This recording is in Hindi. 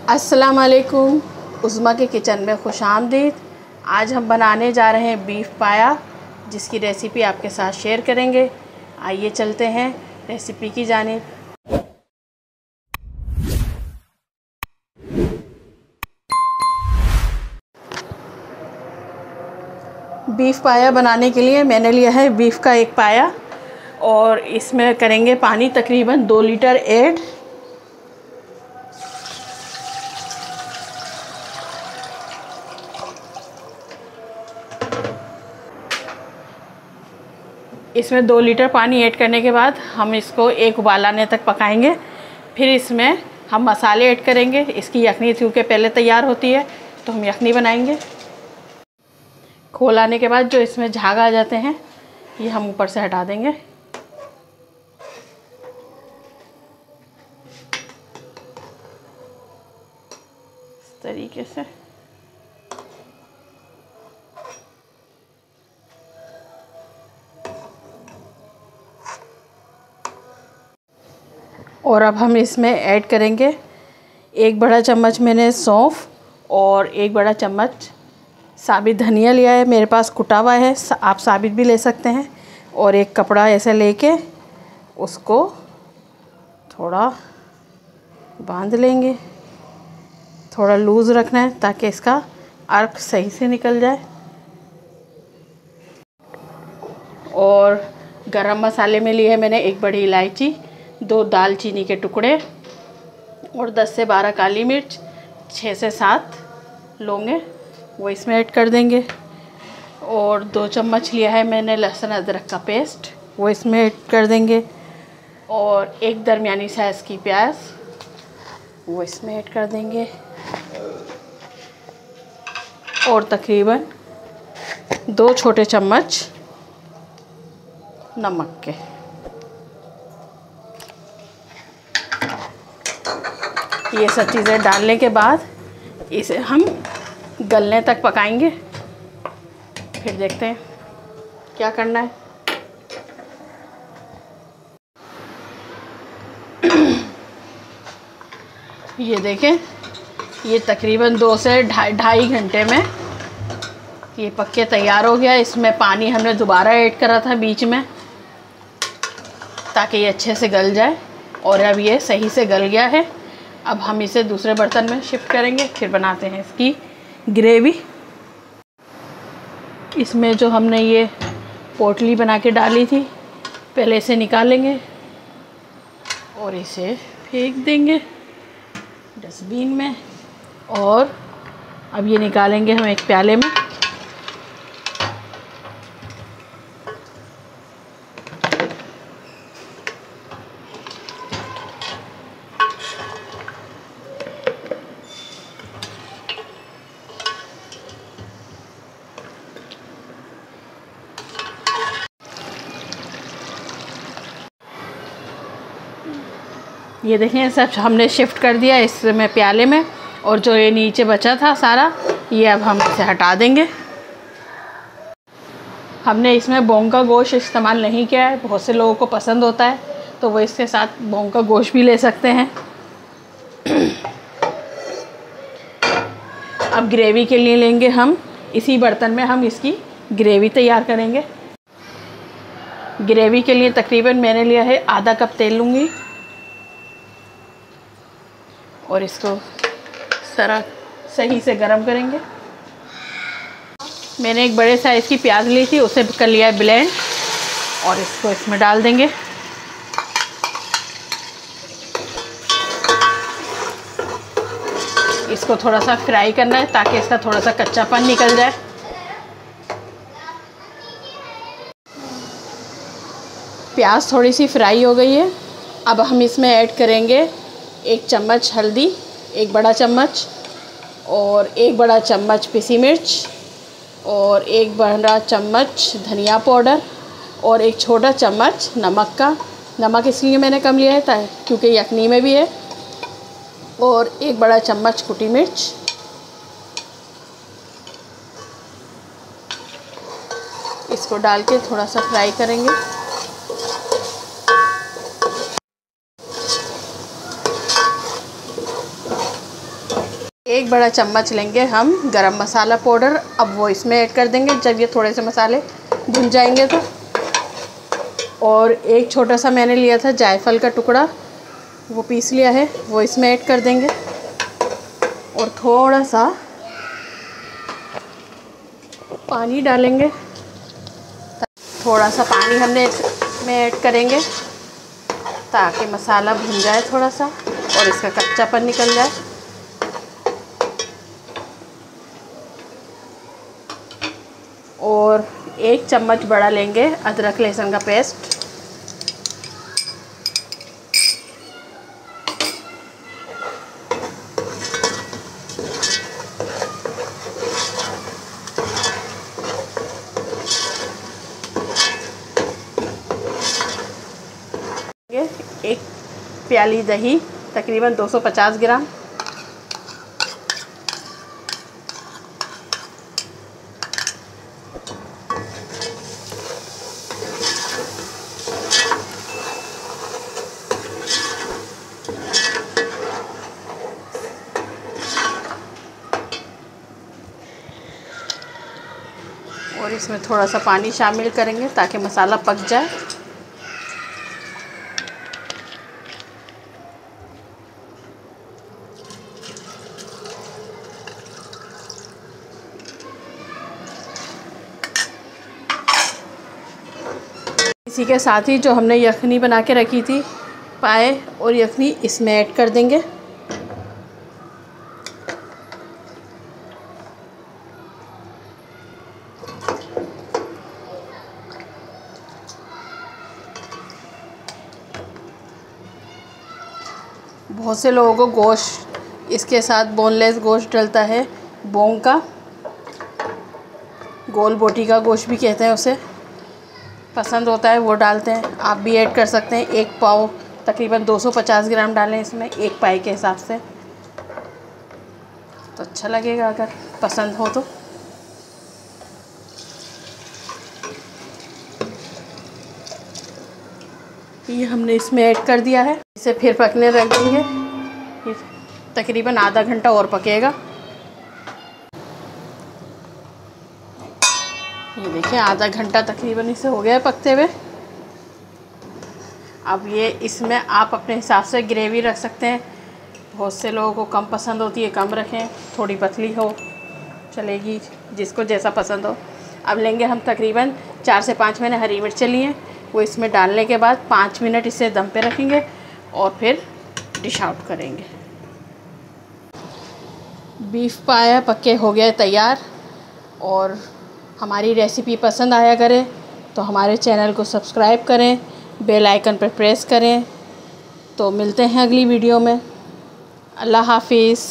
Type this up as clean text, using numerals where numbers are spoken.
अस्सलाम वालेकुम। उज़्मा के किचन में खुशामदीद। आज हम बनाने जा रहे हैं बीफ पाया, जिसकी रेसिपी आपके साथ शेयर करेंगे। आइए चलते हैं रेसिपी की जानिब। बीफ पाया बनाने के लिए मैंने लिया है बीफ का एक पाया और इसमें करेंगे पानी तकरीबन 2 लीटर ऐड। इसमें 2 लीटर पानी ऐड करने के बाद हम इसको एक उबाल आने तक पकाएंगे। फिर इसमें हम मसाले ऐड करेंगे। इसकी यखनी क्योंकि पहले तैयार होती है तो हम यखनी बनाएंगे। खोल आने के बाद जो इसमें झाग आ जाते हैं ये हम ऊपर से हटा देंगे। इस तरीके से और अब हम इसमें ऐड करेंगे 1 बड़ा चम्मच मैंने सौंफ और 1 बड़ा चम्मच साबित धनिया लिया है। मेरे पास कुटा हुआ है, आप साबित भी ले सकते हैं। और एक कपड़ा ऐसे लेके उसको थोड़ा बांध लेंगे। थोड़ा लूज़ रखना है ताकि इसका अर्क सही से निकल जाए। और गरम मसाले में लिए है मैंने 1 बड़ी इलायची, 2 दालचीनी के टुकड़े और 10 से 12 काली मिर्च, 6 से 7 लौंगे, वो इसमें ऐड कर देंगे। और 2 चम्मच लिया है मैंने लहसुन अदरक का पेस्ट, वो इसमें ऐड कर देंगे। और 1 दरमियानी साइज़ की प्याज, वो इसमें ऐड कर देंगे। और तकरीबन 2 छोटे चम्मच नमक के। ये सब चीज़ें डालने के बाद इसे हम गलने तक पकाएंगे। फिर देखते हैं क्या करना है। ये देखें, ये तकरीबन 2 से ढाई घंटे में ये पक के तैयार हो गया। इसमें पानी हमने दोबारा ऐड करा था बीच में ताकि ये अच्छे से गल जाए। और अब ये सही से गल गया है। अब हम इसे दूसरे बर्तन में शिफ्ट करेंगे। फिर बनाते हैं इसकी ग्रेवी। इसमें जो हमने ये पोटली बना के डाली थी, पहले इसे निकालेंगे और इसे फेंक देंगे डस्टबिन में। और अब ये निकालेंगे हम एक प्याले में। ये देखें, सब हमने शिफ्ट कर दिया इसमें प्याले में। और जो ये नीचे बचा था सारा, ये अब हम इसे हटा देंगे। हमने इसमें बोंग का गोश्त इस्तेमाल नहीं किया है। बहुत से लोगों को पसंद होता है तो वो इसके साथ बोंग का गोश्त भी ले सकते हैं। अब ग्रेवी के लिए लेंगे हम इसी बर्तन में हम इसकी ग्रेवी तैयार करेंगे। ग्रेवी के लिए तकरीबन मैंने लिया है आधा कप तेल लूँगी और इसको सारा सही से गरम करेंगे। मैंने एक बड़े साइज़ की प्याज ली थी, उसे कर लिया है ब्लेंड और इसको इसमें डाल देंगे। इसको थोड़ा सा फ्राई करना है ताकि इसका थोड़ा सा कच्चापन निकल जाए। प्याज थोड़ी सी फ्राई हो गई है। अब हम इसमें ऐड करेंगे 1 चम्मच हल्दी, 1 बड़ा चम्मच, और 1 बड़ा चम्मच पिसी मिर्च, और 1 बड़ा चम्मच धनिया पाउडर, और 1 छोटा चम्मच नमक का। नमक इसलिए मैंने कम लिया है क्योंकि यखनी में भी है। और 1 बड़ा चम्मच कुटी मिर्च। इसको डाल के थोड़ा सा फ्राई करेंगे। 1 बड़ा चम्मच लेंगे हम गरम मसाला पाउडर। अब वो इसमें ऐड कर देंगे जब ये थोड़े से मसाले भुन जाएंगे तो। और 1 छोटा सा मैंने लिया था जायफल का टुकड़ा, वो पीस लिया है, वो इसमें ऐड कर देंगे। और थोड़ा सा पानी डालेंगे, थोड़ा सा पानी हमने इसमें ऐड करेंगे ताकि मसाला भुन जाए थोड़ा सा और इसका कच्चापन निकल जाए। और 1 चम्मच बड़ा लेंगे अदरक लहसुन का पेस्ट। एक प्याली दही, तकरीबन 250 ग्राम। और इसमें थोड़ा सा पानी शामिल करेंगे ताकि मसाला पक जाए। इसी के साथ ही जो हमने यखनी बना के रखी थी पाए और यखनी इसमें ऐड कर देंगे। बहुत से लोगों को गोश्त इसके साथ बोनलेस गोश्त डलता है, बोंग का, गोल बोटी का गोश्त भी कहते हैं उसे, पसंद होता है वो डालते हैं। आप भी ऐड कर सकते हैं। 1 पाव तकरीबन 250 ग्राम डालें इसमें, 1 पाई के हिसाब से, तो अच्छा लगेगा अगर पसंद हो तो। ये हमने इसमें ऐड कर दिया है, इसे फिर पकने रख देंगे। ये तकरीबन आधा घंटा और पकेगा। ये देखिए आधा घंटा तकरीबन इसे हो गया है पकते हुए। अब ये इसमें आप अपने हिसाब से ग्रेवी रख सकते हैं। बहुत से लोगों को कम पसंद होती है, कम रखें, थोड़ी पतली हो चलेगी, जिसको जैसा पसंद हो। अब लेंगे हम तकरीबन 4 से 5 मैंने हरी मिर्चें ली हैं, वो इसमें डालने के बाद 5 मिनट इसे दम पे रखेंगे और फिर डिश आउट करेंगे। बीफ पाया पक्के हो गया तैयार। और हमारी रेसिपी पसंद आया करे तो हमारे चैनल को सब्सक्राइब करें, बेल आइकन पर प्रेस करें। तो मिलते हैं अगली वीडियो में। अल्लाह हाफिज़।